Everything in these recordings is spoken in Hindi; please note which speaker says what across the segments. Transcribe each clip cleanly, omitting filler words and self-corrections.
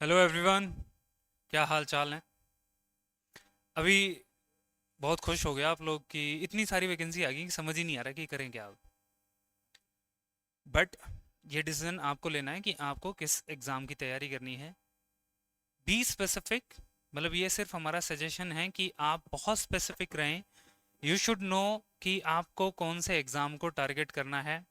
Speaker 1: Hello everyone. क्या हाल चाल है? अभी बहुत खुश हो गया आप लोग कि इतनी सारी वैकेंसी आ गई कि समझ ही नहीं आ रहा कि करें क्या अब। बट ये डिसीजन आपको लेना है कि आपको किस एग्ज़ाम की तैयारी करनी है। Be specific. मतलब ये सिर्फ हमारा सजेशन है कि आप बहुत स्पेसिफिक रहें। यू शुड नो कि आपको कौन से एग्ज़ाम को टारगेट करना है।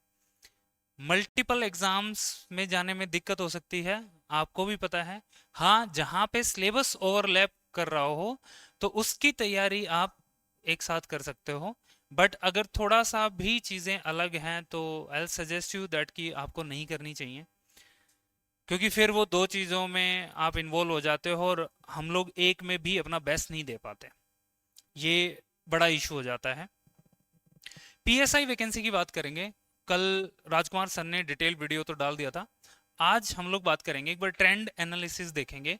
Speaker 1: मल्टीपल एग्जाम्स में जाने में दिक्कत हो सकती है, आपको भी पता है। हाँ, जहाँ पे सिलेबस ओवरलैप कर रहा हो तो उसकी तैयारी आप एक साथ कर सकते हो। बट अगर थोड़ा सा भी चीज़ें अलग हैं तो आई सजेस्ट यू दैट कि आपको नहीं करनी चाहिए, क्योंकि फिर वो दो चीज़ों में आप इन्वॉल्व हो जाते हो और हम लोग एक में भी अपना बेस्ट नहीं दे पाते। ये बड़ा इशू हो जाता है। पीएसआई वैकेंसी की बात करेंगे। कल राजकुमार सर ने डिटेल वीडियो तो डाल दिया था। आज हम लोग बात करेंगे, एक बार ट्रेंड एनालिसिस देखेंगे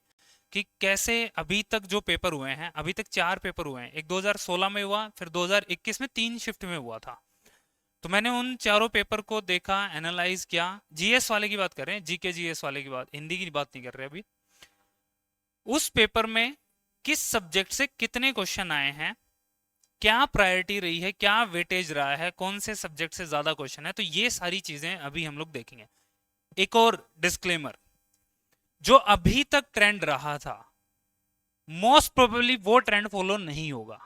Speaker 1: कि कैसे अभी तक जो पेपर हुए हैं। अभी तक 4 पेपर हुए हैं, एक 2016 में हुआ, फिर 2021 में 3 शिफ्ट में हुआ था। तो मैंने उन चारों पेपर को देखा, एनालाइज किया। जीएस वाले की बात कर रहे हैं, जीके जीएस वाले की बात, हिंदी की बात नहीं कर रहे अभी। उस पेपर में किस सब्जेक्ट से कितने क्वेश्चन आए हैं, क्या प्रायोरिटी रही है, क्या वेटेज रहा है, कौन से सब्जेक्ट से ज्यादा क्वेश्चन है, तो ये सारी चीजें अभी हम लोग देखेंगे। एक और डिस्क्लेमर, जो अभी तक ट्रेंड रहा था मोस्ट प्रोबेबली वो ट्रेंड फॉलो नहीं होगा।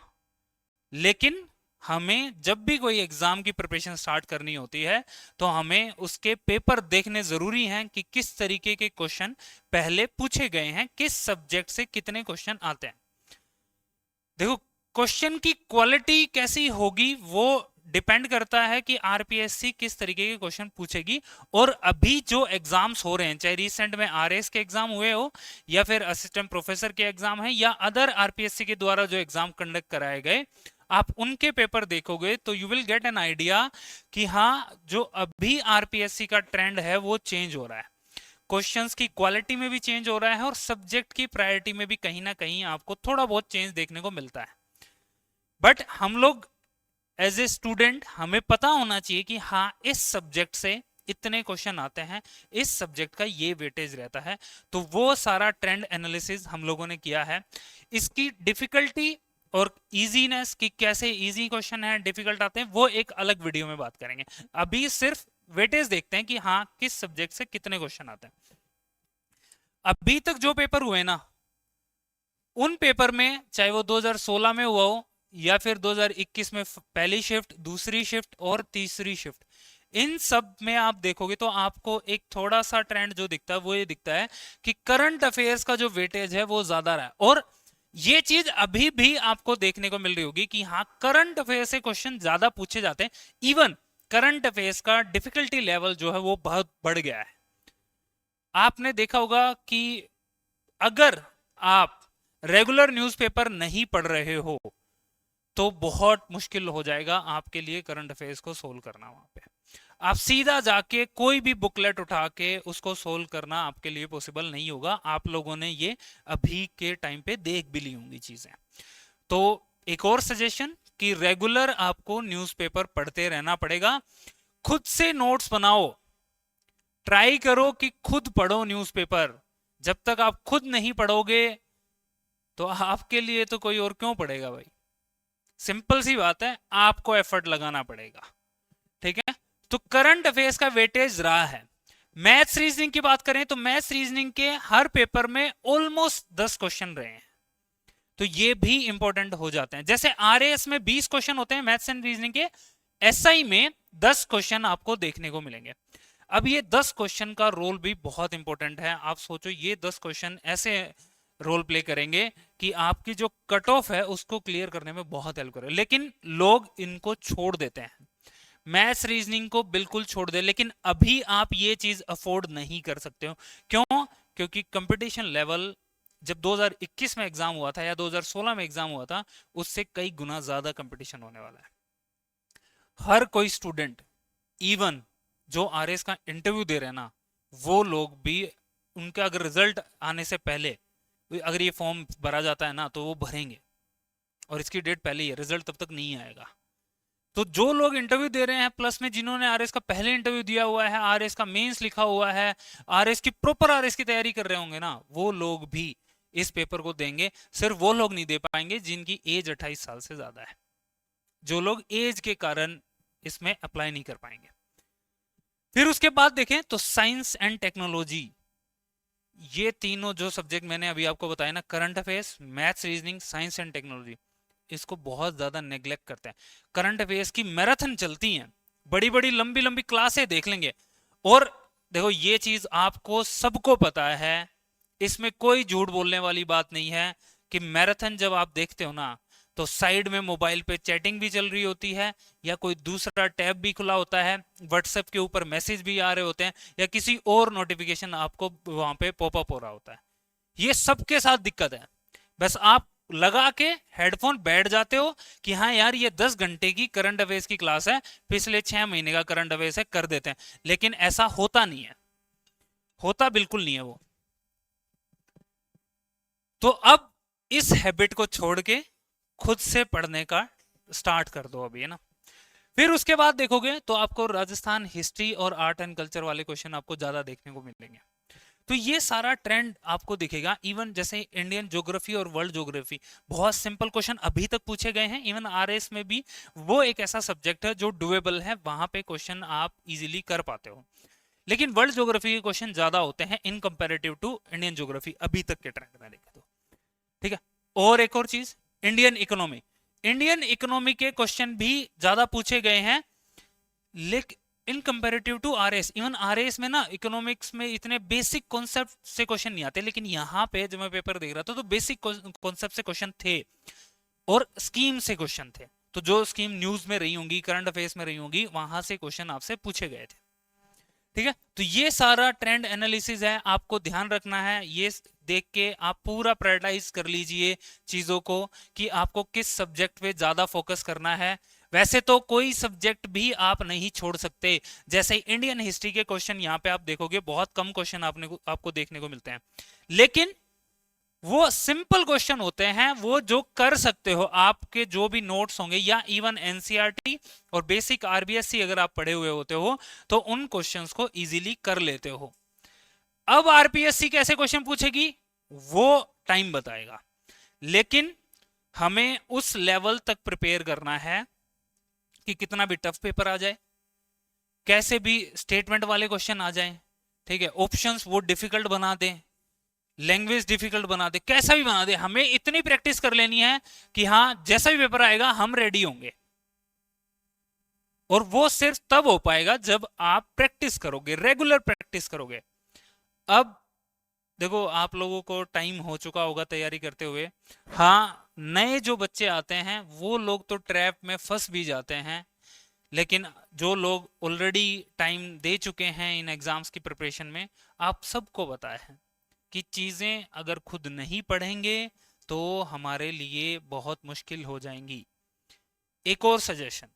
Speaker 1: लेकिन हमें जब भी कोई एग्जाम की प्रिपरेशन स्टार्ट करनी होती है तो हमें उसके पेपर देखने जरूरी हैं कि किस तरीके के क्वेश्चन पहले पूछे गए हैं, किस सब्जेक्ट से कितने क्वेश्चन आते हैं। देखो, क्वेश्चन की क्वालिटी कैसी होगी वो डिपेंड करता है कि आरपीएससी किस तरीके के क्वेश्चन पूछेगी। और अभी जो एग्जाम्स हो रहे हैं, चाहे रिसेंट में आरएस के एग्जाम हुए हो या फिर असिस्टेंट प्रोफेसर के एग्जाम है या अदर आरपीएससी के द्वारा जो एग्जाम कंडक्ट कराए गए, आप उनके पेपर देखोगे तो you will get an idea कि हाँ, जो अभी आरपीएससी का ट्रेंड है वो चेंज हो रहा है। क्वेश्चंस की क्वालिटी में भी चेंज हो रहा है और सब्जेक्ट की प्रायोरिटी में भी कहीं ना कहीं आपको थोड़ा बहुत चेंज देखने को मिलता है। बट हम लोग एज ए स्टूडेंट हमें पता होना चाहिए कि हाँ, इस सब्जेक्ट से इतने क्वेश्चन आते हैं, इस सब्जेक्ट का ये वेटेज रहता है। तो वो सारा ट्रेंड एनालिसिस हम लोगों ने किया है। इसकी डिफिकल्टी और इजीनेस की, कैसे इजी क्वेश्चन है, डिफिकल्ट आते हैं, वो एक अलग वीडियो में बात करेंगे। अभी सिर्फ वेटेज देखते हैं कि हाँ, किस सब्जेक्ट से कितने क्वेश्चन आते हैं। अभी तक जो पेपर हुए ना, उन पेपर में चाहे वो 2016 में हुआ हो या फिर 2021 में पहली शिफ्ट, दूसरी शिफ्ट और तीसरी शिफ्ट, इन सब में आप देखोगे तो आपको एक थोड़ा सा ट्रेंड जो दिखता है वो ये दिखता है कि करंट अफेयर्स का जो वेटेज है वो ज्यादा रहा है। और ये चीज अभी भी आपको देखने को मिल रही होगी कि हाँ, करंट अफेयर से क्वेश्चन ज्यादा पूछे जाते हैं। इवन करंट अफेयर्स का डिफिकल्टी लेवल जो है वो बहुत बढ़ गया है। आपने देखा होगा कि अगर आप रेगुलर न्यूज़पेपर नहीं पढ़ रहे हो तो बहुत मुश्किल हो जाएगा आपके लिए करंट अफेयर्स को सोल्व करना। वहां पे आप सीधा जाके कोई भी बुकलेट उठा के उसको सोल्व करना आपके लिए पॉसिबल नहीं होगा। आप लोगों ने ये अभी के टाइम पे देख भी ली होंगी चीजें। तो एक और सजेशन कि रेगुलर आपको न्यूज़पेपर पढ़ते रहना पड़ेगा। खुद से नोट्स बनाओ, ट्राई करो कि खुद पढ़ो न्यूज़पेपर। जब तक आप खुद नहीं पढ़ोगे तो आपके लिए तो कोई और क्यों पढ़ेगा भाई। सिंपल सी बात है, आपको एफर्ट लगाना पड़ेगा। ठीक है। तो करंट अफेयर्स का वेटेज रहा है। मैथ्स रीजनिंग की बात करें तो मैथ्स रीजनिंग के हर पेपर में ऑलमोस्ट 10 क्वेश्चन रहे हैं। तो ये भी इंपॉर्टेंट हो जाते हैं। जैसे आरएएस में 20 क्वेश्चन होते हैं मैथ्स एंड रीजनिंग के, एसआई में 10 क्वेश्चन आपको देखने को मिलेंगे। अब ये 10 क्वेश्चन का रोल भी बहुत इंपॉर्टेंट है। आप सोचो, ये 10 क्वेश्चन ऐसे रोल प्ले करेंगे कि आपकी जो कट ऑफ है उसको क्लियर करने में बहुत हेल्प करें। लेकिन लोग इनको छोड़ देते हैं, मैथ्स रीजनिंग को बिल्कुल छोड़ दे। लेकिन अभी आप ये चीज अफोर्ड नहीं कर सकते हो। क्यों? क्योंकि कंपटीशन लेवल जब 2021 में एग्जाम हुआ था या 2016 में एग्जाम हुआ था, उससे कई गुना ज्यादा कंपटीशन होने वाला है। हर कोई स्टूडेंट, इवन जो आरएस का इंटरव्यू दे रहे हैं ना, वो लोग भी, उनका अगर रिजल्ट आने से पहले अगर ये फॉर्म भरा जाता है ना तो वो भरेंगे। और इसकी डेट पहले ही है, रिजल्ट तब तक नहीं आएगा। तो जो लोग इंटरव्यू दे रहे हैं प्लस में जिन्होंने आरएस का पहले इंटरव्यू दिया हुआ है, आरएस का मेंस लिखा हुआ है, आरएस की प्रॉपर आरएस की तैयारी कर रहे होंगे ना, वो लोग भी इस पेपर को देंगे। सिर्फ वो लोग नहीं दे पाएंगे जिनकी एज 28 साल से ज्यादा है, जो लोग एज के कारण इसमें अप्लाई नहीं कर पाएंगे। फिर उसके बाद देखें तो साइंस एंड टेक्नोलॉजी, ये तीनों जो सब्जेक्ट मैंने अभी आपको बताया ना, current affairs, maths, reasoning, science and technology, इसको बहुत ज्यादा नेग्लेक्ट करते हैं। करंट अफेयर्स की मैराथन चलती हैं, बड़ी बड़ी लंबी लंबी क्लासें देख लेंगे। और देखो ये चीज आपको सबको पता है, इसमें कोई झूठ बोलने वाली बात नहीं है कि मैराथन जब आप देखते हो ना, तो साइड में मोबाइल पे चैटिंग भी चल रही होती है, या कोई दूसरा टैब भी खुला होता है, व्हाट्सएप के ऊपर मैसेज भी आ रहे होते हैं, या किसी और नोटिफिकेशन आपको वहां पे पॉपअप हो रहा होता है। ये सबके साथ दिक्कत है। बस आप लगा के हेडफोन बैठ जाते हो कि हाँ यार ये 10 घंटे की करंट अफेयर्स की क्लास है, पिछले 6 महीने का करंट अफेयर्स है, कर देते हैं। लेकिन ऐसा होता नहीं है, होता बिल्कुल नहीं है वो। तो अब इस हैबिट को छोड़ के खुद से पढ़ने का स्टार्ट कर दो अभी, है ना। फिर उसके बाद देखोगे तो आपको राजस्थान हिस्ट्री और आर्ट एंड कल्चर वाले क्वेश्चन आपको ज्यादा देखने को मिलेंगे। तो ये सारा ट्रेंड आपको दिखेगा। इवन जैसे इंडियन ज्योग्राफी और वर्ल्ड ज्योग्राफी, बहुत सिंपल क्वेश्चन अभी तक पूछे गए हैं। इवन आरएस में भी वो एक ऐसा सब्जेक्ट है जो डुएबल है, वहां पे क्वेश्चन आप इजीली कर पाते हो। लेकिन वर्ल्ड ज्योग्राफी के क्वेश्चन ज्यादा होते हैं इन कंपेरेटिव टू इंडियन ज्योग्राफी, अभी तक के ट्रेंड में देखें तो। ठीक है। और एक और चीज, इंडियन इकोनॉमी, इंडियन इकोनॉमी के क्वेश्चन भी ज्यादा पूछे गए हैं, लेकिन in comparative to RS. Even RS में ना इकोनॉमिक्स में इतने बेसिक कॉन्सेप्ट से क्वेश्चन नहीं आते, लेकिन यहाँ पे जब मैं पेपर देख रहा था तो बेसिक कॉन्सेप्ट से क्वेश्चन थे और स्कीम से क्वेश्चन थे। तो जो स्कीम न्यूज में रही होंगी, करंट अफेयर्स में रही होंगी, वहां से क्वेश्चन आपसे पूछे गए थे। ठीक है। तो ये सारा ट्रेंड एनालिसिस है, आपको ध्यान रखना है। ये देख के आप पूरा प्रायोरिटाइज कर लीजिए चीजों को कि आपको किस सब्जेक्ट पे ज्यादा फोकस करना है। वैसे तो कोई सब्जेक्ट भी आप नहीं छोड़ सकते। जैसे इंडियन हिस्ट्री के क्वेश्चन यहाँ पे आप देखोगे बहुत कम क्वेश्चन आपको देखने को मिलते हैं, लेकिन वो सिंपल क्वेश्चन होते हैं, वो जो कर सकते हो। आपके जो भी नोट्स होंगे या इवन एनसीईआरटी और बेसिक आरबीएससी अगर आप पढ़े हुए होते हो तो उन क्वेश्चंस को इजीली कर लेते हो। अब आरपीएससी कैसे क्वेश्चन पूछेगी वो टाइम बताएगा, लेकिन हमें उस लेवल तक प्रिपेयर करना है कि कितना भी टफ पेपर आ जाए, कैसे भी स्टेटमेंट वाले क्वेश्चन आ जाए, ठीक है, ऑप्शंस वो डिफिकल्ट बना दें, लैंग्वेज डिफिकल्ट बना दे, कैसा भी बना दे, हमें इतनी प्रैक्टिस कर लेनी है कि हाँ जैसा भी पेपर आएगा हम रेडी होंगे। और वो सिर्फ तब हो पाएगा जब आप प्रैक्टिस करोगे, रेगुलर प्रैक्टिस करोगे। अब देखो आप लोगों को टाइम हो चुका होगा तैयारी करते हुए। हाँ, नए जो बच्चे आते हैं वो लोग तो ट्रैप में फंस भी जाते हैं, लेकिन जो लोग ऑलरेडी टाइम दे चुके हैं इन एग्जाम्स की प्रिपरेशन में, आप सबको पता है कि चीजें अगर खुद नहीं पढ़ेंगे तो हमारे लिए बहुत मुश्किल हो जाएंगी। एक और सजेशन,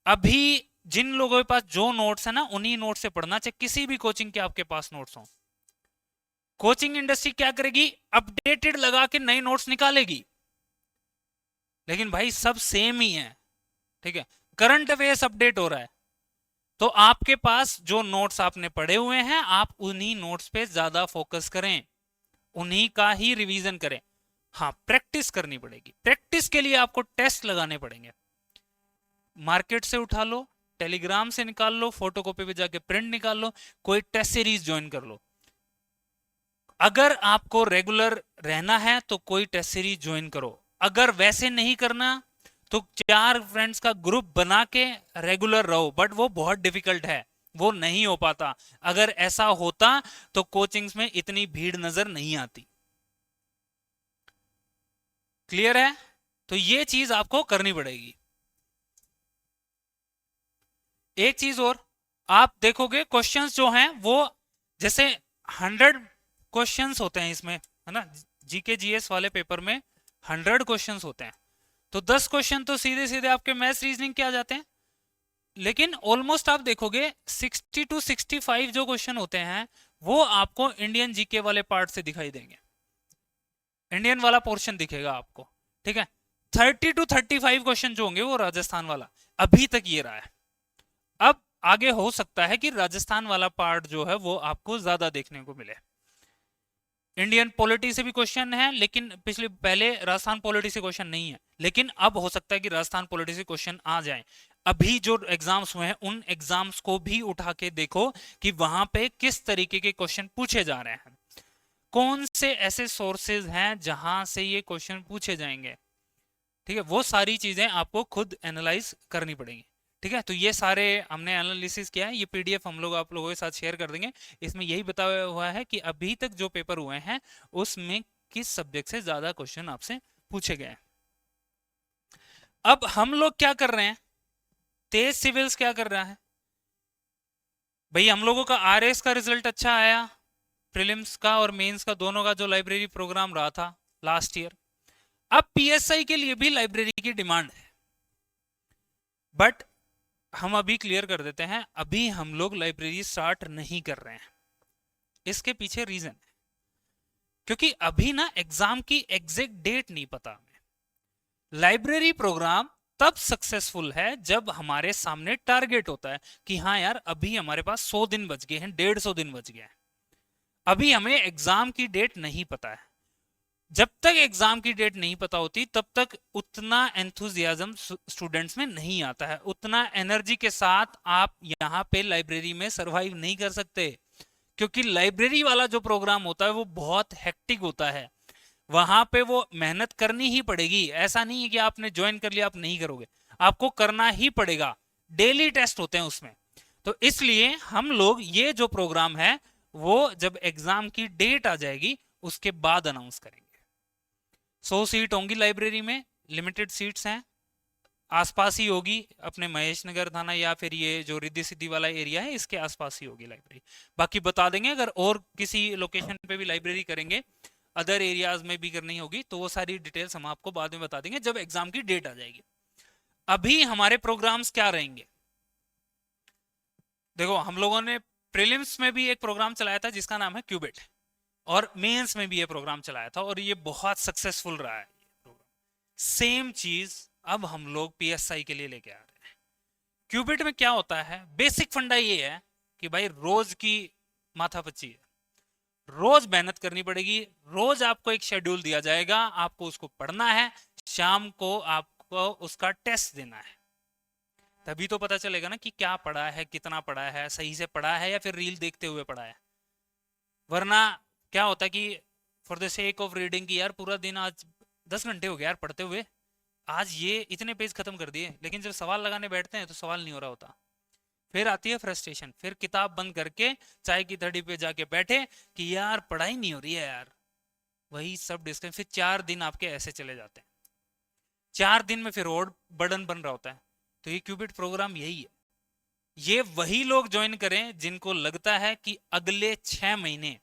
Speaker 1: अभी जिन लोगों के पास जो नोट्स है ना, उन्हीं नोट्स से पढ़ना, चाहे किसी भी कोचिंग के आपके पास नोट्स हो। कोचिंग इंडस्ट्री क्या करेगी, अपडेटेड लगा के नए नोट्स निकालेगी, लेकिन भाई सब सेम ही है। ठीक है, करंट अफेयर्स अपडेट हो रहा है, तो आपके पास जो नोट्स आपने पढ़े हुए हैं आप उन्हीं नोट्स पे ज्यादा फोकस करें, उन्हीं का ही रिवीजन करें। हाँ, प्रैक्टिस करनी पड़ेगी। प्रैक्टिस के लिए आपको टेस्ट लगाने पड़ेंगे, मार्केट से उठा लो, टेलीग्राम से निकाल लो, फोटोकॉपी पे जाके प्रिंट निकाल लो, कोई टेस्ट सीरीज ज्वाइन कर लो। अगर आपको रेगुलर रहना है तो कोई टेस्ट सीरीज ज्वाइन करो। अगर वैसे नहीं करना तो 4 फ्रेंड्स का ग्रुप बना के रेगुलर रहो, बट वो बहुत डिफिकल्ट है, वो नहीं हो पाता। अगर ऐसा होता तो कोचिंग्स में इतनी भीड़ नजर नहीं आती। क्लियर है? तो ये चीज आपको करनी पड़ेगी। एक चीज और, आप देखोगे क्वेश्चंस जो हैं वो जैसे 100 क्वेश्चंस होते हैं इसमें, है ना, जीके जीएस वाले पेपर में 100 क्वेश्चंस होते हैं, तो 10 क्वेश्चन तो सीधे सीधे आपके मैथ्स रीजनिंग के आ जाते हैं। लेकिन ऑलमोस्ट आप देखोगे 60 to 65 जो क्वेश्चन होते हैं वो आपको इंडियन जीके वाले पार्ट से दिखाई देंगे, इंडियन वाला पोर्शन दिखेगा आपको। ठीक है, 30 to 35 क्वेश्चन जो होंगे वो राजस्थान वाला, अभी तक ये रहा है। अब आगे हो सकता है कि राजस्थान वाला पार्ट जो है वो आपको ज्यादा देखने को मिले। इंडियन पॉलिटी से भी क्वेश्चन है, लेकिन पहले राजस्थान पॉलिटी से क्वेश्चन नहीं है, लेकिन अब हो सकता है कि राजस्थान पॉलिटी से क्वेश्चन आ जाए। अभी जो एग्जाम्स हुए हैं उन एग्जाम्स को भी उठा के देखो कि वहां पे किस तरीके के क्वेश्चन पूछे जा रहे हैं, कौन से ऐसे सोर्सेज हैं जहां से ये क्वेश्चन पूछे जाएंगे। ठीक है, वो सारी चीजें आपको खुद एनालाइज करनी पड़ेंगी। ठीक है, तो ये सारे हमने एनालिसिस किया है, ये पीडीएफ हम लोग आप लोगों के साथ शेयर कर देंगे। इसमें यही बताया हुआ है कि अभी तक जो पेपर हुए हैं उसमें किस सब्जेक्ट से ज्यादा क्वेश्चन आपसे पूछे गए हैं। अब हम लोग क्या कर रहे हैं, तेज सिविल्स क्या कर रहा है भाई, हम लोगों का आरएस का रिजल्ट अच्छा आया, प्रीलिम्स का और मेंस का दोनों का जो लाइब्रेरी प्रोग्राम रहा था लास्ट ईयर। अब पीएसआई के लिए भी लाइब्रेरी की डिमांड है, बट हम अभी क्लियर कर देते हैं, अभी हम लोग लाइब्रेरी स्टार्ट नहीं कर रहे हैं। इसके पीछे रीजन है क्योंकि अभी ना एग्जाम की एग्जैक्ट डेट नहीं पता हमें। लाइब्रेरी प्रोग्राम तब सक्सेसफुल है जब हमारे सामने टारगेट होता है कि हाँ यार अभी हमारे पास 100 दिन बच गए हैं, 150 दिन बच गए हैं। अभी हमें एग्जाम की डेट नहीं पता है। जब तक एग्जाम की डेट नहीं पता होती तब तक उतना एंथुजियाज्म स्टूडेंट्स में नहीं आता है, उतना एनर्जी के साथ आप यहाँ पे लाइब्रेरी में सरवाइव नहीं कर सकते, क्योंकि लाइब्रेरी वाला जो प्रोग्राम होता है वो बहुत हेक्टिक होता है। वहां पे वो मेहनत करनी ही पड़ेगी, ऐसा नहीं है कि आपने ज्वाइन कर लिया आप नहीं करोगे, आपको करना ही पड़ेगा। डेली टेस्ट होते हैं उसमें। तो इसलिए हम लोग ये जो प्रोग्राम है वो जब एग्जाम की डेट आ जाएगी उसके बाद अनाउंस करेंगे। 100 सीट होंगी लाइब्रेरी में, लिमिटेड सीट्स हैं, आसपास ही होगी अपने महेश नगर थाना या फिर ये जो रिद्धि सिद्धि वाला एरिया है इसके आसपास ही होगी लाइब्रेरी। बाकी बता देंगे, अगर और किसी लोकेशन पे भी लाइब्रेरी करेंगे, अदर एरियाज में भी करनी होगी तो वो सारी डिटेल्स हम आपको बाद में बता देंगे जब एग्जाम की डेट आ जाएगी। अभी हमारे प्रोग्राम्स क्या रहेंगे, देखो हम लोगों ने प्रीलिम्स में भी एक प्रोग्राम चलाया था जिसका नाम है क्यूबिट, और मेंस में भी ये प्रोग्राम चलाया था और ये बहुत सक्सेसफुल रहा है। सेम चीज अब हम लोग पीएसआई के लिए लेके आ रहे हैं। क्यूबिट में क्या होता है, बेसिक फंडा ये है कि भाई रोज की माथापच्ची है, रोज मेहनत करनी पड़ेगी, रोज आपको एक शेड्यूल दिया जाएगा, आपको उसको पढ़ना है, शाम को आपको उसका टेस्ट देना है, तभी तो पता चलेगा ना कि क्या पढ़ा है, कितना पढ़ा है, सही से पढ़ा है या फिर रील देखते हुए पढ़ा है। वरना क्या होता है कि for the sake of reading की यार पूरा दिन आज 10 घंटे हो गए यार पढ़ते हुए, आज ये इतने पेज खत्म कर दिए, लेकिन जब सवाल लगाने बैठते हैं तो सवाल नहीं हो रहा होता। फिर आती है फ्रस्ट्रेशन, फिर किताब बंद करके चाय की थड़ी पे जाके बैठे कि यार पढ़ाई नहीं हो रही है यार, वही सब डिस्कशन, फिर 4 दिन आपके ऐसे चले जाते हैं, 4 दिन में फिर और बर्डन बन रहा होता है। तो ये क्यूबिट प्रोग्राम यही है, ये वही लोग ज्वाइन करें जिनको लगता है कि अगले 6 महीने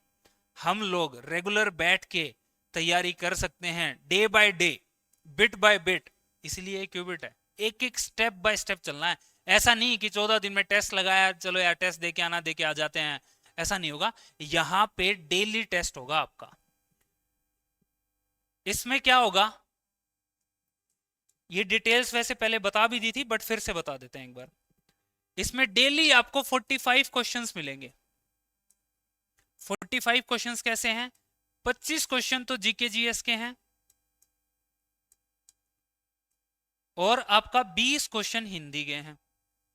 Speaker 1: हम लोग रेगुलर बैठ के तैयारी कर सकते हैं, day by day, bit by bit. इसलिए क्यूबिट है, एक एक स्टेप बाय स्टेप चलना है। ऐसा नहीं कि 14 दिन में टेस्ट लगाया चलो यार टेस्ट दे के आना, दे के आ जाते हैं, ऐसा नहीं होगा। यहां पे डेली टेस्ट होगा आपका। इसमें क्या होगा, ये डिटेल्स वैसे पहले बता भी दी थी बट फिर से बता देते हैं एक बार। इसमें डेली आपको 45 क्वेश्चंस मिलेंगे। 45 क्वेश्चंस कैसे हैं, 25 क्वेश्चन तो जीके जीएस के हैं और आपका 20 क्वेश्चन हिंदी के हैं,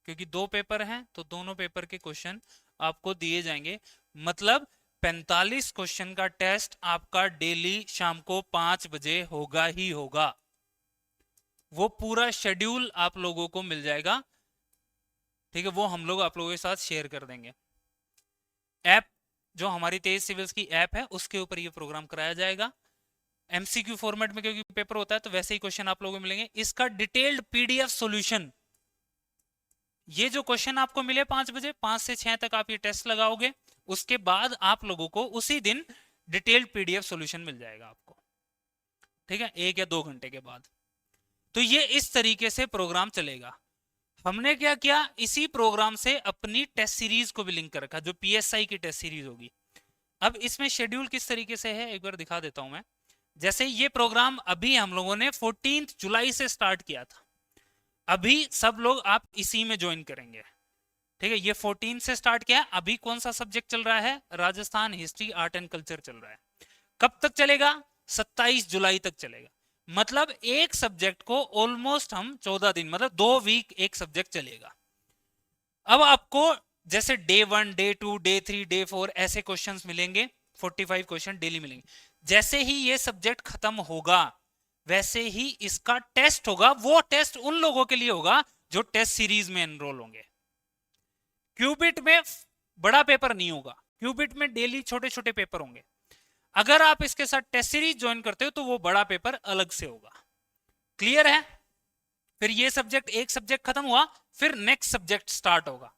Speaker 1: क्योंकि 2 पेपर हैं तो दोनों पेपर के क्वेश्चन आपको दिए जाएंगे। मतलब 45 क्वेश्चन का टेस्ट आपका डेली शाम को 5 बजे होगा ही होगा। वो पूरा शेड्यूल आप लोगों को मिल जाएगा, ठीक है, वो हम लोग आप लोगों के साथ शेयर कर देंगे। ऐप जो हमारी तेज सिविल्स की ऐप है उसके ऊपर ये प्रोग्राम कराया जाएगा, एमसीक्यू फॉर्मेट में, क्योंकि पेपर होता है तो वैसे ही क्वेश्चन आप लोगों को मिलेंगे। इसका डिटेल्ड पीडीएफ सॉल्यूशन, ये जो क्वेश्चन आपको मिले 5 बजे, 5 से 6 तक आप ये टेस्ट लगाओगे, उसके बाद आप लोगों को उसी दिन डिटेल्ड पीडीएफ सॉल्यूशन मिल जाएगा आपको, ठीक है, 1 या 2 घंटे के बाद। तो ये इस तरीके से प्रोग्राम चलेगा। हमने क्या किया, इसी प्रोग्राम से अपनी टेस्ट सीरीज को भी लिंक कर रखा, जो पीएसआई की टेस्ट सीरीज होगी। अब इसमें शेड्यूल किस तरीके से है एक बार दिखा देता हूं मैं। जैसे ये प्रोग्राम अभी हम लोगों ने 14 जुलाई से स्टार्ट किया था, अभी सब लोग आप इसी में ज्वाइन करेंगे, ठीक है। ये 14 से स्टार्ट किया, अभी कौन सा सब्जेक्ट चल रहा है? Rajasthan history art and culture चल रहा है। कब तक चलेगा? 27 जुलाई तक चलेगा। मतलब एक सब्जेक्ट को ऑलमोस्ट हम 14 दिन, मतलब 2 वीक एक सब्जेक्ट चलेगा। अब आपको जैसे डे 1, डे 2, डे 3, डे 4 ऐसे क्वेश्चंस मिलेंगे, 45 क्वेश्चन डेली मिलेंगे। जैसे ही ये सब्जेक्ट खत्म होगा वैसे ही इसका टेस्ट होगा। वो टेस्ट उन लोगों के लिए होगा जो टेस्ट सीरीज में एनरोल होंगे। क्यूबिट में बड़ा पेपर नहीं होगा, क्यूबिट में डेली छोटे छोटे पेपर होंगे। अगर आप इसके साथ टेस्ट सीरीज ज्वाइन करते हो तो वो बड़ा पेपर अलग से होगा। क्लियर है? फिर ये सब्जेक्ट, एक सब्जेक्ट खत्म हुआ, फिर नेक्स्ट सब्जेक्ट स्टार्ट होगा।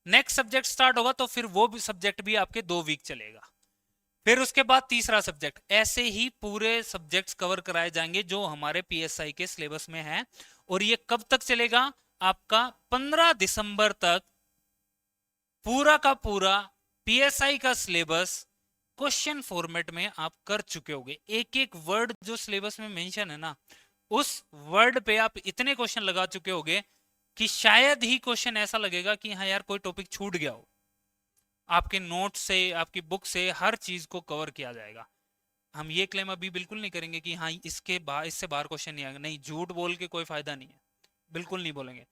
Speaker 1: नेक्स्ट सब्जेक्ट स्टार्ट होगा तो फिर वो भी सब्जेक्ट भी आपके 2 वीक चलेगा। फिर उसके बाद तीसरा सब्जेक्ट, ऐसे ही पूरे सब्जेक्ट्स कवर कराए जाएंगे जो हमारे पीएसआई के सिलेबस में है। और ये कब तक चलेगा? आपका 15 दिसंबर तक पूरा का पूरा पीएसआई का सिलेबस क्वेश्चन फॉर्मेट में आप कर चुके होगे। एक एक वर्ड जो सिलेबस में मेंशन है ना, उस वर्ड पे आप इतने क्वेश्चन लगा चुके होगे कि शायद ही क्वेश्चन ऐसा लगेगा कि हाँ यार कोई टॉपिक छूट गया हो। आपके नोट से, आपकी बुक से हर चीज को कवर किया जाएगा। हम ये क्लेम अभी बिल्कुल नहीं करेंगे कि हाँ इससे बाहर क्वेश्चन नहीं आएगा। नहीं, झूठ बोल के कोई फायदा नहीं है, बिल्कुल नहीं बोलेंगे।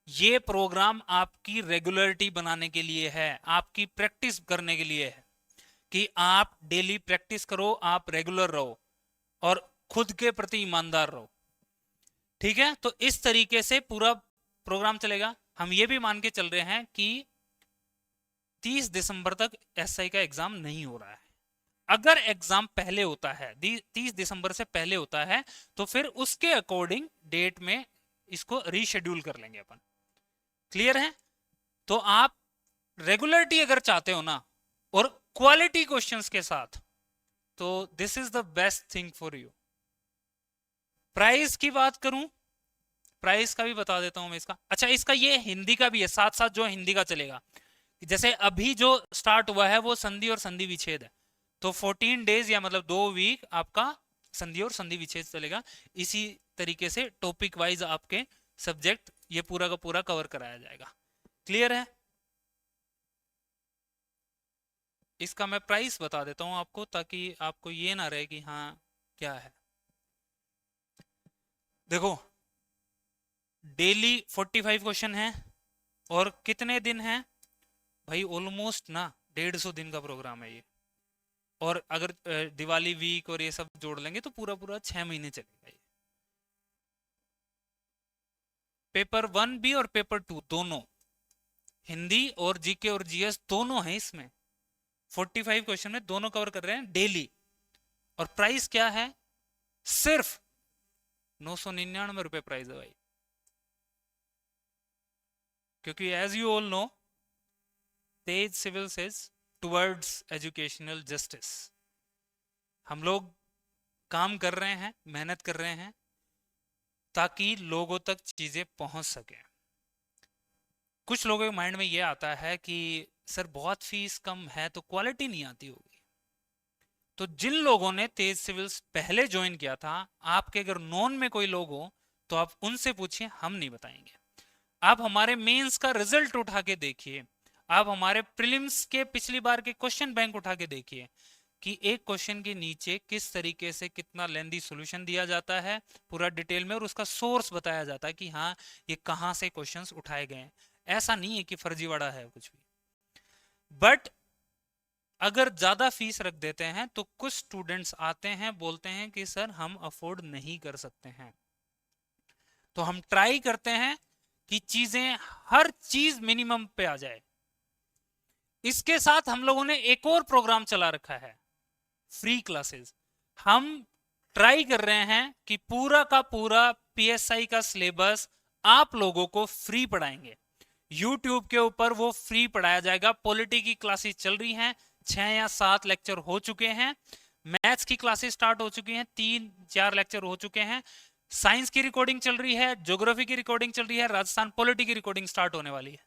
Speaker 1: ये प्रोग्राम आपकी रेगुलरिटी बनाने के लिए है, आपकी प्रैक्टिस करने के लिए है कि आप डेली प्रैक्टिस करो, आप रेगुलर रहो और खुद के प्रति ईमानदार रहो। ठीक है, तो इस तरीके से पूरा प्रोग्राम चलेगा। हम ये भी मान के चल रहे हैं कि 30 दिसंबर तक एसआई का एग्जाम नहीं हो रहा है। अगर एग्जाम पहले होता है, 30 दिसंबर से पहले होता है, तो फिर उसके अकॉर्डिंग डेट में इसको रीशेड्यूल कर लेंगे अपन। क्लियर है? तो आप रेगुलरिटी अगर चाहते हो ना और क्वालिटी क्वेश्चंस के साथ, तो this is the best thing for you. Price की बात करूं, प्राइस का भी बता देता हूं मैं इसका। अच्छा, इसका ये हिंदी का भी है, साथ साथ जो हिंदी का चलेगा। जैसे अभी जो स्टार्ट हुआ है वो संधि और संधि विच्छेद है, तो 14 डेज या मतलब 2 वीक आपका संधि और संधि विच्छेद चलेगा। इसी तरीके से टॉपिक वाइज आपके सब्जेक्ट ये पूरा का पूरा कवर कराया जाएगा। क्लियर है? इसका मैं प्राइस बता देता हूं आपको, ताकि आपको ये ना रहे कि हाँ क्या है। देखो, डेली 45 क्वेश्चन है और कितने दिन है भाई? ऑलमोस्ट ना 150 दिन का प्रोग्राम है ये। और अगर दिवाली वीक और ये सब जोड़ लेंगे तो पूरा पूरा 6 महीने चलेगा ये। पेपर 1 भी और पेपर 2 दोनों, हिंदी और जीके और जीएस दोनों है इसमें। 45 क्वेश्चन में दोनों कवर कर रहे हैं डेली। और प्राइस क्या है? सिर्फ 999 रुपए प्राइस है भाई। क्योंकि एज यू ऑल नो, तेज civil says towards educational justice. हम लोग काम कर रहे हैं, मेहनत कर रहे हैं ताकि लोगों तक चीजें पहुंच सके। कुछ लोगों के माइंड में ये आता है कि सर बहुत फीस कम है तो क्वालिटी नहीं आती होगी। तो जिन लोगों ने तेज सिविल्स पहले ज्वाइन किया था, आपके अगर नॉन में कोई लोग हो तो आप उनसे पूछिए, हम नहीं बताएंगे। आप हमारे मेंस का रिजल्ट उठा के देखिए, आप हमारे प्रीलिम्स के पिछली बार के क्वेश्चन बैंक उठा के देखिए कि एक क्वेश्चन के नीचे किस तरीके से कितना लेंदी सॉल्यूशन दिया जाता है पूरा डिटेल में, और उसका सोर्स बताया जाता है कि हाँ ये कहां से क्वेश्चंस उठाए गए हैं। ऐसा नहीं है कि फर्जीवाड़ा है कुछ भी। बट अगर ज्यादा फीस रख देते हैं तो कुछ स्टूडेंट्स आते हैं, बोलते हैं कि सर हम अफोर्ड नहीं कर सकते हैं। तो हम ट्राई करते हैं कि चीजें, हर चीज मिनिमम पे आ जाए। इसके साथ हम लोगों ने एक और प्रोग्राम चला रखा है, फ्री क्लासेस। हम ट्राई कर रहे हैं कि पूरा का पूरा पीएसआई का सिलेबस आप लोगों को फ्री पढ़ाएंगे। यूट्यूब के ऊपर वो फ्री पढ़ाया जाएगा। पॉलिटी की क्लासेस चल रही हैं, 6 या 7 लेक्चर हो चुके हैं। मैथ्स की क्लासेस स्टार्ट हो चुकी हैं, 3-4 लेक्चर हो चुके हैं। साइंस की रिकॉर्डिंग चल रही है, ज्योग्राफी की रिकॉर्डिंग चल रही है, राजस्थान पॉलिटी की रिकॉर्डिंग स्टार्ट होने वाली है।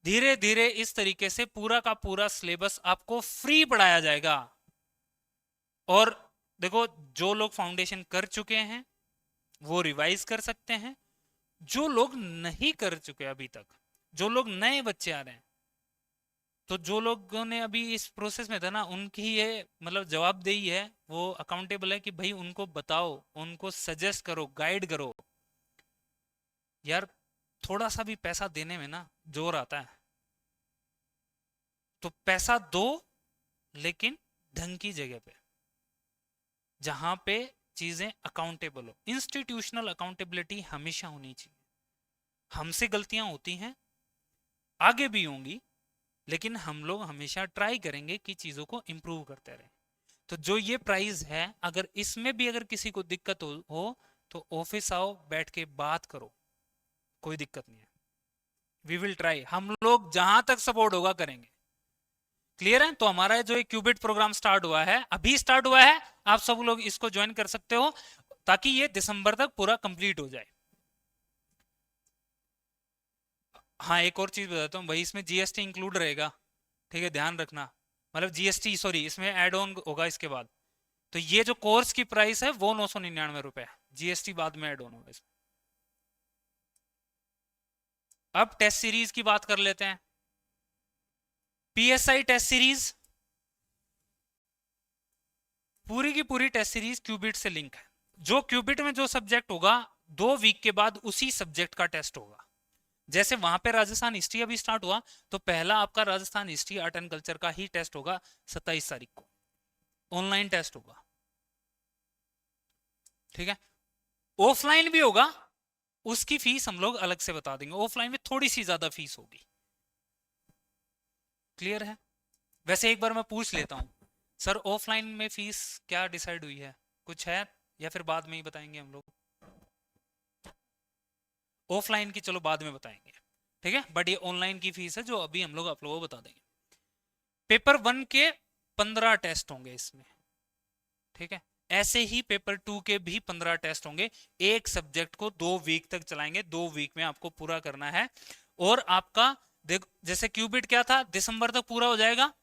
Speaker 1: धीरे धीरे इस तरीके से पूरा का पूरा सिलेबस आपको फ्री पढ़ाया जाएगा। और देखो, जो लोग फाउंडेशन कर चुके हैं वो रिवाइज कर सकते हैं, जो लोग नहीं कर चुके अभी तक, जो लोग नए बच्चे आ रहे हैं, तो जो लोगों ने अभी इस प्रोसेस में था ना, उनकी ये मतलब जवाबदेही है, वो अकाउंटेबल है कि भाई उनको बताओ, उनको सजेस्ट करो, गाइड करो। यार थोड़ा सा भी पैसा देने में ना जोर आता है, तो पैसा दो, लेकिन ढंग की जगह पे, जहां पे चीजें अकाउंटेबल हो। इंस्टीट्यूशनल अकाउंटेबिलिटी हमेशा होनी चाहिए। हमसे गलतियां होती हैं, आगे भी होंगी, लेकिन हम लोग हमेशा ट्राई करेंगे कि चीजों को इम्प्रूव करते रहें। तो जो ये प्राइस है, अगर इसमें भी अगर किसी को दिक्कत हो तो ऑफिस आओ, बैठ के बात करो, कोई दिक्कत नहीं है। वी विल ट्राई, हम लोग जहां तक सपोर्ट होगा करेंगे। क्लियर है? तो हमारा जो एक क्यूबिट प्रोग्राम स्टार्ट हुआ है, अभी स्टार्ट हुआ है, आप सब लोग इसको ज्वाइन कर सकते हो, ताकि ये दिसंबर तक पूरा कंप्लीट हो जाए। हाँ, एक और चीज बताता हूँ भाई, इसमें जीएसटी इंक्लूड रहेगा, ठीक है, ध्यान रखना। मतलब जीएसटी, सॉरी, इसमें एड ऑन होगा इसके बाद। तो ये जो कोर्स की प्राइस है वो 999 रुपए, जीएसटी बाद में ऐड ऑन होगा इसमें। अब टेस्ट सीरीज की बात कर लेते हैं। पीएसआई टेस्ट सीरीज, पूरी की पूरी टेस्ट सीरीज क्यूबिट से लिंक है। जो क्यूबिट में जो सब्जेक्ट होगा, 2 वीक के बाद उसी सब्जेक्ट का टेस्ट होगा। जैसे वहां पे राजस्थान हिस्ट्री अभी स्टार्ट हुआ, तो पहला आपका Rajasthan history art and culture का ही टेस्ट होगा 27 तारीख को, ऑनलाइन टेस्ट होगा, ठीक है। ऑफलाइन भी होगा, उसकी फीस हम लोग अलग से बता देंगे, ऑफलाइन में थोड़ी सी ज्यादा फीस होगी। क्लियर है? वैसे एक बार मैं पूछ लेता हूँ, सर ऑफलाइन में फीस क्या डिसाइड हुई है, कुछ है, या फिर बाद में ही बताएंगे हम लोग? ऑफलाइन की चलो बाद में बताएंगे, ठीक है, बट ये ऑनलाइन की फीस है जो अभी हम लोग आप लोगों को बता देंगे। पेपर 1 के 15 टेस्ट होंगे इसमें, ठीक है। ऐसे ही पेपर 2 के भी 15 टेस्ट होंगे। एक सब्जेक्ट को 2 वीक तक चलाएंगे, 2 वीक में आपको पूरा करना है। और आपका देखो, जैसे क्यूबिट क्या था, दिसंबर तक पूरा हो जाएगा,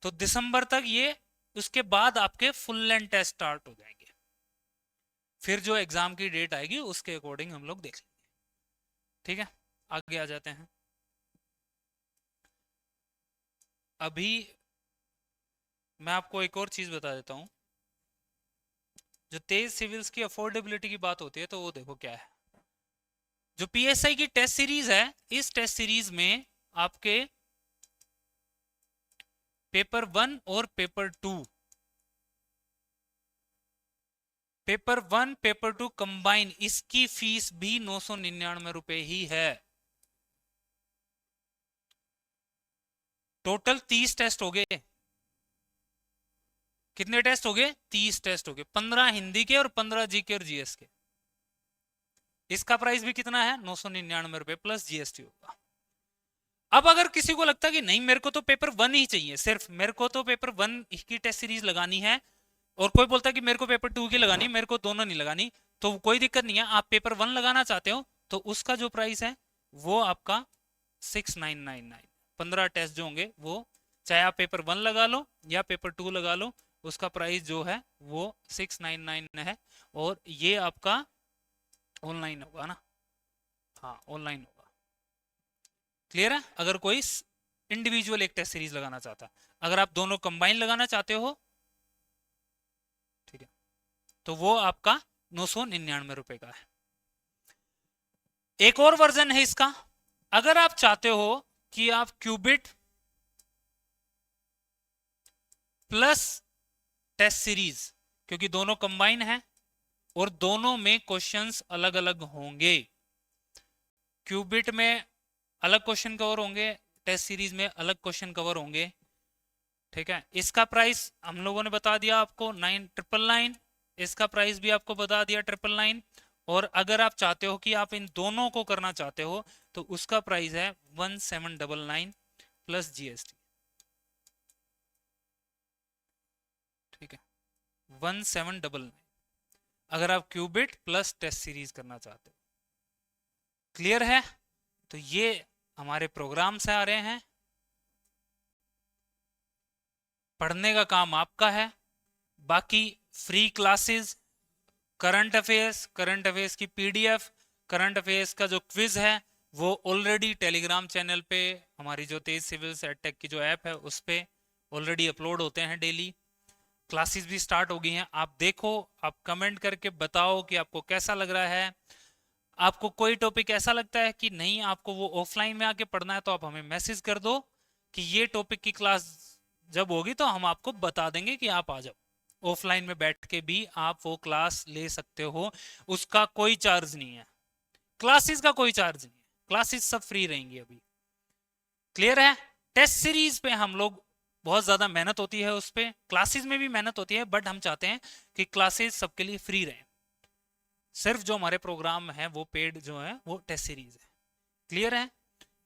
Speaker 1: तो दिसंबर तक ये, उसके बाद आपके फुल लेंथ टेस्ट स्टार्ट हो जाएंगे। फिर जो एग्जाम की डेट आएगी उसके अकॉर्डिंग हम लोग देख लेंगे, ठीक है। आगे आ जाते हैं। अभी मैं आपको एक और चीज बता देता हूं, जो तेज सिविल्स की अफोर्डेबिलिटी की बात होती है, तो वो देखो क्या है। जो पीएसआई की टेस्ट सीरीज है, इस टेस्ट सीरीज में आपके पेपर 1 और पेपर 2, पेपर 1 पेपर 2 कंबाइन, इसकी फीस भी 999 रुपए ही है। टोटल 30 टेस्ट हो गए। कितने टेस्ट हो गए? 30 टेस्ट हो गए, 15 हिंदी के और 15 जीके और जीएस के। इसका प्राइस भी कितना है? 999 रुपए प्लस जीएसटी होगा। अब अगर किसी को लगता है कि नहीं, मेरे को तो पेपर 1 ही चाहिए, सिर्फ मेरे को तो पेपर 1 की टेस्ट सीरीज लगानी है, और कोई बोलता है कि मेरे को पेपर 2 की लगानी, मेरे को दोनों नहीं लगानी, तो कोई दिक्कत नहीं है। आप पेपर 1 लगाना चाहते हो तो उसका जो प्राइस है वो आपका 6999, 15 टेस्ट जो होंगे वो, चाहे आप पेपर 1 लगा लो या पेपर 2 लगा लो, उसका प्राइस जो है वो 699 है। और ये आपका ऑनलाइन होगा ना? हाँ, ऑनलाइन होगा। क्लियर है? अगर कोई इंडिविजुअल एक टेस्ट सीरीज लगाना चाहता है, अगर आप दोनों कंबाइन लगाना चाहते हो, ठीक है, तो वो आपका 999 रुपए का है। एक और वर्जन है इसका, अगर आप चाहते हो कि आप क्यूबिट प्लस टेस्ट सीरीज, क्योंकि दोनों कंबाइन है और दोनों में क्वेश्चंस अलग अलग होंगे, क्यूबिट में अलग क्वेश्चन कवर होंगे, टेस्ट सीरीज में अलग क्वेश्चन कवर होंगे, ठीक है। इसका प्राइस हम लोगों ने बता दिया आपको 999, इसका प्राइस भी आपको बता दिया 999। और अगर आप चाहते हो कि आप इन दोनों को करना चाहते हो, तो उसका प्राइस है 1799 प्लस जीएसटी, ठीक है, 1799, अगर आप क्यूबिट प्लस टेस्ट सीरीज करना चाहते हो। क्लियर है? तो ये हमारे प्रोग्राम से आ रहे हैं, पढ़ने का काम आपका है। बाकी फ्री क्लासेस, करंट अफेयर्स की पीडीएफ, करंट अफेयर्स का जो क्विज है वो ऑलरेडी टेलीग्राम चैनल पे हमारी जो तेज सिविल एडटेक की जो ऐप है उस पे ऑलरेडी अपलोड होते हैं डेली। क्लासेस भी स्टार्ट हो गई हैं, आप देखो, आप कमेंट करके बताओ कि आपको कैसा लग रहा है। आपको कोई टॉपिक ऐसा लगता है कि नहीं आपको वो ऑफलाइन में आके पढ़ना है तो आप हमें मैसेज कर दो कि ये टॉपिक की क्लास जब होगी तो हम आपको बता देंगे कि आप आ जाओ। ऑफलाइन में बैठ के भी आप वो क्लास ले सकते हो, उसका कोई चार्ज नहीं है, क्लासेस का कोई चार्ज नहीं है, क्लासेस सब फ्री रहेंगी अभी। क्लियर है? टेस्ट सीरीज पे हम लोग बहुत ज्यादा मेहनत होती है, उस पे क्लासेस में भी मेहनत होती है, बट हम चाहते हैं कि क्लासेस सबके लिए फ्री रहें। सिर्फ जो हमारे प्रोग्राम है वो पेड जो है वो टेस्ट सीरीज है। क्लियर है?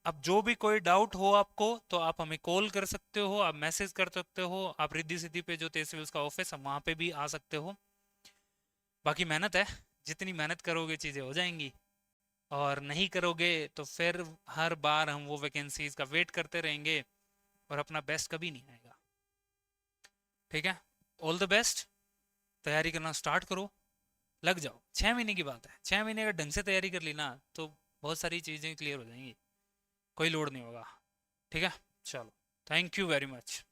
Speaker 1: अब जो भी कोई डाउट हो आपको तो आप हमें कॉल कर सकते हो, आप मैसेज कर सकते हो, आप रिद्धि सिद्धि पे जो तेज सिविल्स का ऑफिस है वहां पे भी आ सकते हो। बाकी मेहनत है, जितनी मेहनत करोगे चीजें हो जाएंगी, और नहीं करोगे तो फिर हर बार हम वो वैकेंसीज का वेट करते रहेंगे और अपना बेस्ट कभी नहीं आएगा। ठीक है? ऑल द बेस्ट, तैयारी करना स्टार्ट करो, लग जाओ। 6 महीने की बात है, 6 महीने अगर ढंग से तैयारी कर ली ना तो बहुत सारी चीज़ें क्लियर हो जाएंगी, कोई लोड नहीं होगा। ठीक है? चलो, थैंक यू वेरी मच।